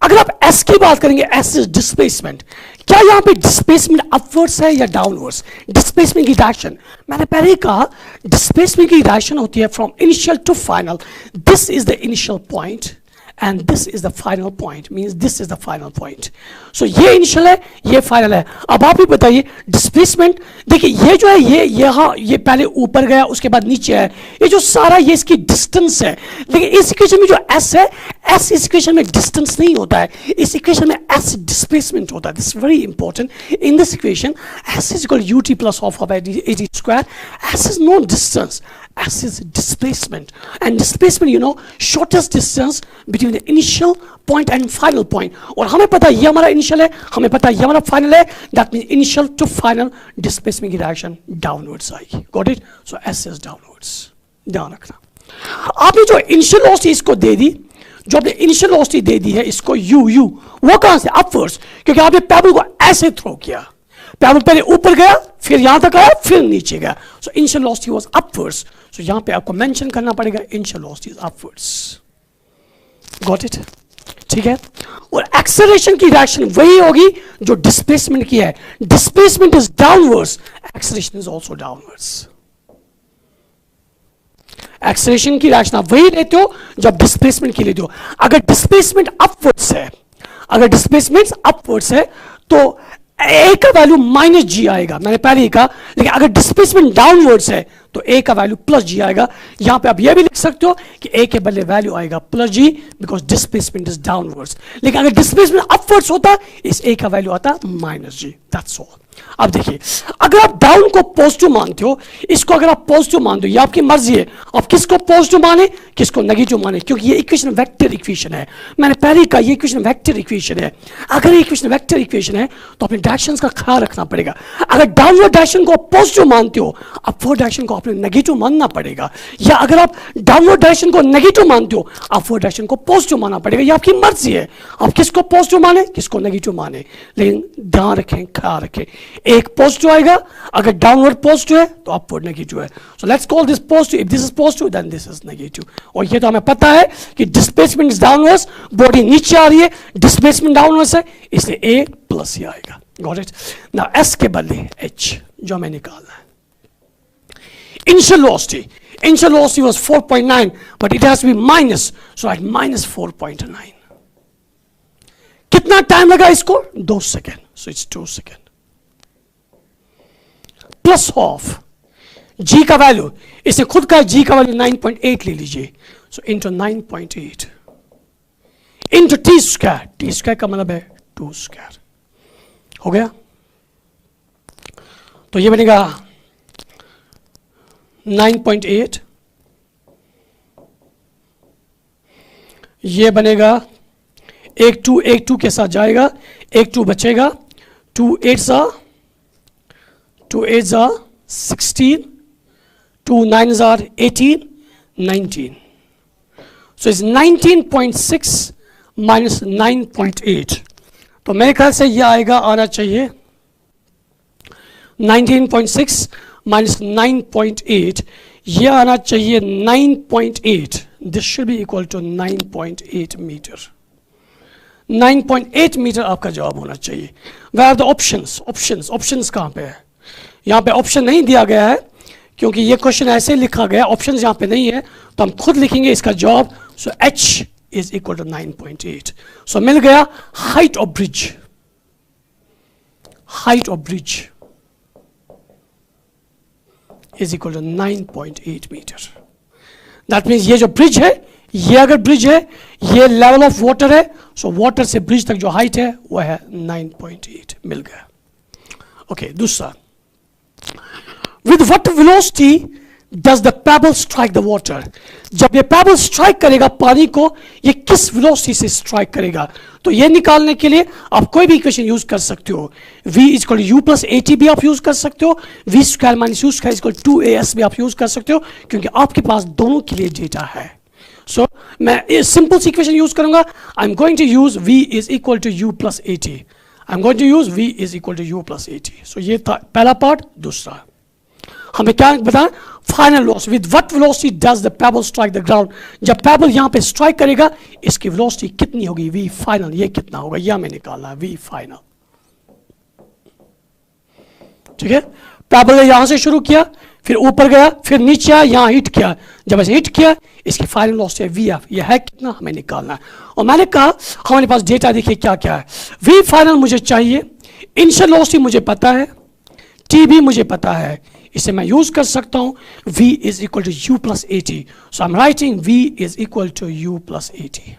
अगर आप s की बात करेंगे, s इज डिस्प्लेसमेंट, क्या यहां पे डिस्प्लेसमेंट अपवर्ड्स है या डाउनवर्ड्स? डिस्प्लेसमेंट की डायरेक्शन, मैंने पहले ही कहा डिस्प्लेसमेंट की डायरेक्शन होती है from initial to final. This is the initial point and this is the final point, means this is the final point. So ये इनिशियल है, ये फाइनल है। अब आप ही बताइए डिस्प्लेसमेंट, देखिए ये जो है ये यहाँ ये पहले ऊपर गया उसके बाद नीचे है, ये जो सारा ये इसकी डिस्टेंस है। लेकिन इस इक्वेशन में जो s है, s इस इक्वेशन में डिस्टेंस नहीं होता है, इस इक्वेशन में s डिस्प्लेसमेंट होता है। This very important. In this equation s is equal to ut plus half of at square. S is no distance, s is displacement, and displacement, you know, shortest distance between the initial point and final point. और हमें पता है ये हमारा इनिशियल है, हमें पता है ये हमारा फाइनल है, that means initial to final displacement की डायरेक्शन डाउनवर्ड्स आएगी। Got it? So s is downwards, ध्यान रखना। आपने जो इनिशियल वेलोसिटी इसको दे दी, जो आपने इनिशियल वेलोसिटी दे दी है इसको u, वो कहां से? अपवर्ड्स, क्योंकि आपने पेबल को ऐसे थ्रो किया, पेबल पहले ऊपर गया, फिर यहां तक आया, फिर नीचे गया। So initial velocity was upwards. So यहां पे आपको मेंशन करना पड़ेगा initial velocity is upwards. Got it? ठीक है। और एक्सेलरेशन की डायरेक्शन वही होगी जो डिस्प्लेसमेंट की है। Displacement is downwards, acceleration is also downwards. Acceleration की डायरेक्शन आप वही लेते हो जब डिस्प्लेसमेंट की लेते हो। अगर डिस्प्लेसमेंट अपवर्ड्स है, अगर डिस्प्लेसमेंट अपवर्ड्स है तो a का वैल्यू माइनस जी आएगा, मैंने पहले ही कहा। लेकिन अगर डिस्प्लेसमेंट डाउनवर्ड्स है तो a का वैल्यू प्लस जी आएगा। यहां पे आप ये भी लिख सकते हो कि a के बदले वैल्यू आएगा plus g, because displacement is downwards. लेकिन अगर डिस्प्लेसमेंट अपवर्ड्स होता, इस a का वैल्यू आता माइनस जी, दैट्स ऑल। अब देखिए, अगर आप डाउन को पॉजिटिव मानते हो, इसको अगर आप पॉजिटिव मानते हो, ये आपकी मर्जी है, आप किसको पॉजिटिव माने, किसको नेगेटिव माने, क्योंकि ये इक्वेशन वेक्टर इक्वेशन है। मैंने पहले ही कहा ये इक्वेशन वेक्टर इक्वेशन है। अगर ये इक्वेशन वेक्टर इक्वेशन है तो अपने डायरेक्शंस का ख्याल रखना पड़ेगा। अगर डाउनवर्ड डायरेक्शन को पॉजिटिव मानते हो, अपवर्ड डायरेक्शन को आपने नेगेटिव मानना पड़ेगा, या अगर आप डाउनवर्ड डायरेक्शन को नेगेटिव मानते हो, अपवर्ड डायरेक्शन को पॉजिटिव मानना पड़ेगा। ये आपकी मर्जी है, आप किसको पॉजिटिव माने, किसको नेगेटिव माने। लेकिन ध्यान रखें, ख्याल रखें, एक पॉजिटिव आएगा, अगर डाउनवर्ड पॉजिटिव है तो अपवर्ड नेगेटिव है। So let's call this positive, if this is positive then this is negative. और ये तो हमें पता है कि डिस्प्लेसमेंट इज डाउनवर्ड्स, बॉडी नीचे आ रही है, डिस्प्लेसमेंट डाउनवर्ड्स है, इसलिए ए प्लस ही आएगा। Got it? नाउ एस के बदले एच जो हमें निकालना है। Initial velocity was 4.9, but it has to be minus, so at minus 4.9. कितना टाइम लगा इसको? 2 second, so it's 2 second. Plus half g का वैल्यू, इसे खुद का जी का वैल्यू 9.8 ले लीजिए, so into 9.8 into t square, t square का मतलब है 2 स्क्वायर। हो गया? तो ये बनेगा 9.8, ये बनेगा एक टू के साथ जाएगा, एक 2 बचेगा, 2 8 are 16, 2 9s are 18, 19. So it's 19.6 minus 9.8. तो मेरे ख्याल से ये आना चाहिए 19.6 minus 9.8, ये आना चाहिए 9.8. This should be equal to 9.8 meter. 9.8 metre आपका जवाब होना चाहिए। Where are the options? Options कहां पे है? यहां पे ऑप्शन नहीं दिया गया है क्योंकि ये क्वेश्चन ऐसे लिखा गया, ऑप्शंस यहां पे नहीं है, तो हम खुद लिखेंगे इसका जवाब। So H is equal to 9.8। So मिल गया height of bridge is equal to 9.8 meter. That means ये जो ब्रिज है, ये अगर ब्रिज है, ये लेवल ऑफ वाटर है, सो वाटर से ब्रिज तक जो हाइट है वो है 9.8। मिल गया। ओके, दूसरा, with what velocity does the pebble strike the water, जब ये पेबल स्ट्राइक करेगा पानी को, ये किस वेलोसिटी से स्ट्राइक करेगा। तो ये निकालने के लिए आप कोई भी इक्वेशन यूज कर सकते हो। v equal you plus a T भी आप यूज कर सकते हो, v square minus you square equal 2as भी आप यूज कर सकते हो, क्योंकि आपके पास दोनों के लिए डेटा है। सो मैं सिंपल सी इक्वेशन यूज करूंगा। I am going to use v is equal to u plus a t, I am going to use v is equal to u plus a t. सो ये था पहला पार्ट। दूसरा हमें क्या बताया, final velocity, with what velocity does the pebble strike the ground, जब पेबल यहां पे स्ट्राइक करेगा इसकी वेलोसिटी कितनी होगी, v फाइनल, ये कितना होगा, यह हमें निकालना है, v फाइनल। ठीक है, पेबल ने यहां से शुरू किया, फिर ऊपर गया, फिर नीचे आया, यहां हिट किया, जब ऐसे हिट किया इसकी फाइनल वेलोसिटी है vf, यह है कितना, हमें निकालना है। और मैंने कहा हमारे पास डेटा देखिए क्या क्या है। v फाइनल मुझे चाहिए, इनिशियल वेलोसिटी मुझे पता है, t भी मुझे पता है, इसे मैं यूज कर सकता हूं, v is equal to u plus a t. So I am writing v is equal to u plus a t.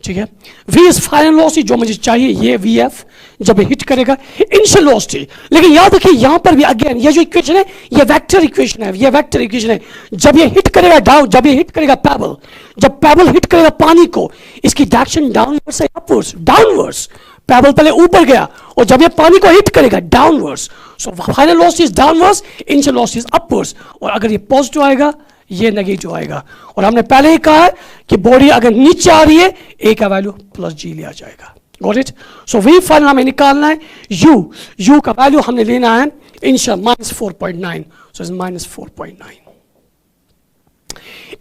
ठीक है, v इज फाइनल वेलोसिटी जो मुझे चाहिए, ये vf जब हिट करेगा, इनिशियल वेलोसिटी। लेकिन याद रखिए यहां पर भी अगेन ये जो इक्वेशन है ये वेक्टर इक्वेशन है, ये वेक्टर इक्वेशन है। जब ये हिट करेगा डाउन, जब ये हिट करेगा पेबल, जब पेबल हिट करेगा पानी को, इसकी डायरेक्शन डाउनवर्ड्स है अपवर्ड्स, डाउनवर्ड्स। पेबल पहले ऊपर गया और जब ये पानी को हिट करेगा downwards, so final velocity is downwards, initial velocity is upwards. और अगर ये पॉजिटिव आएगा ये नेगेटिव आएगा। और हमने पहले ही कहा है कि बॉडी अगर नीचे आ रही है a का वैल्यू प्लस g लिया जाएगा। Got it. So v final हमें निकालना है, u का वैल्यू हमने लेना है इनिशियल -4.9, सो इज -4.9।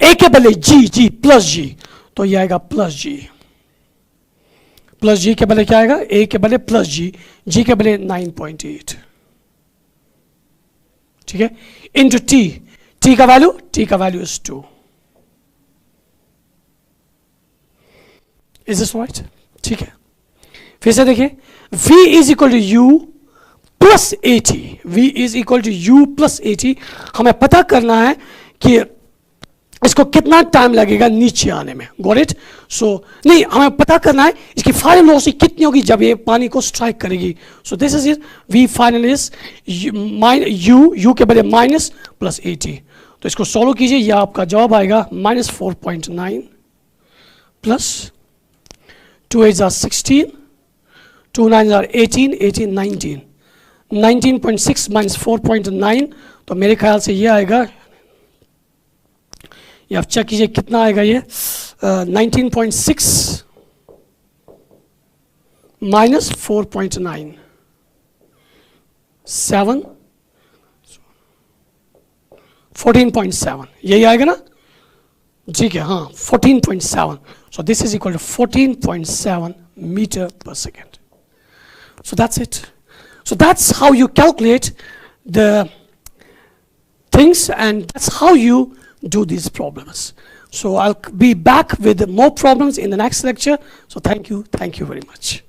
a के बदले g प्लस g, तो ये आएगा प्लस g, प्लस g के बदले क्या आएगा, a के बदले प्लस g के बदले 9.8। ठीक है, इंटू t का value is 2। Is this right? ठीक है, फिर से देखिए, v is equal to u plus a t, v is equal to u plus a t. हमें पता करना है कि इसको कितना टाइम लगेगा नीचे आने में। Got it. सो नहीं, हमें पता करना है इसकी फाइनल वेलोसिटी कितनी होगी जब ये पानी को स्ट्राइक करेगी। सो this is it, v final is you के बजाय माइनस प्लस ए टी। तो इसको सॉल्व कीजिए, यह आपका जवाब आएगा -4.9 प्लस 2 8 are 16, 2 9 are 18, 18 19, 19.6 minus 4.9, तो मेरे ख्याल से ये आएगा, ये आप चेक कीजिए कितना आएगा ये, 19.6 माइनस 4.9, 7, 14.7, यही आएगा ना। ठीक है, हाँ 14.7, so this is equal to 14.7 meter per second. So that's it. So that's how you calculate the things, and that's how you do these problems. So I'll be back with more problems in the next lecture. So thank you very much.